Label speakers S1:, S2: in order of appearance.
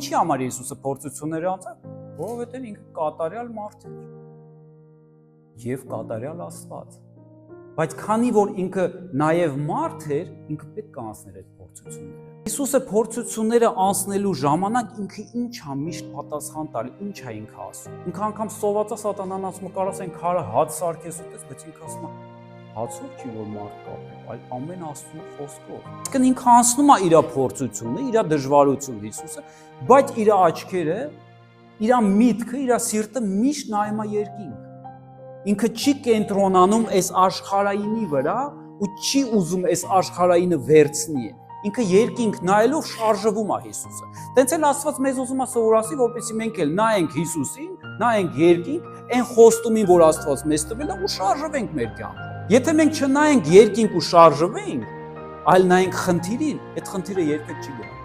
S1: ինչի համար Հիսուսը փորձություններ անցավ, որովհետև ինքը կատարյալ մարդ էր եւ կատարյալ Աստված։ Բայց քանի որ ինքը նաեւ մարդ էր, ինքը պետք է անցներ այդ փորձությունները։ Հիսուսը փորձությունները անցնելու ժամանակ ինքը ինչ է միշտ պատասխան տալի, ինչ է ինքը ասում։ Ինքը անգամ սովածա սատանան ասում կարաս այն քարը հաց սարքես ուտես, բայց ինքը ասում է հացով չի որ մարդ կապի, այլ ամեն Աստծո խոսքով։ Իսկ ինքը անցնում է իր փորձությունը, իր դժվարությունը Հիսուսը, բայց իր աչքերը, իր միտքը, իր սիրտը միշտ նայում է երկինք։ Ինքը չի կենտրոնանում այս աշխարհայինի վրա ու չի ուզում այս աշխարհայինը վերցնի։ Ինքը երկինք նայելով շարժվում է Հիսուսը։ Տենց էլ Աստված մեզ ուզում է սովորացի, որպեսզի մենք էլ նայենք Հիսուսին, նայենք երկինք, այն խոստումին, որ Աստված մեզ տվել է ու շարժվենք մեր կյանքում։ Եթե մենք չնայենք երկինք ու շարժվենք, այլ նայենք խնդիրին, այդ խնդիրը երբեք չի գնա։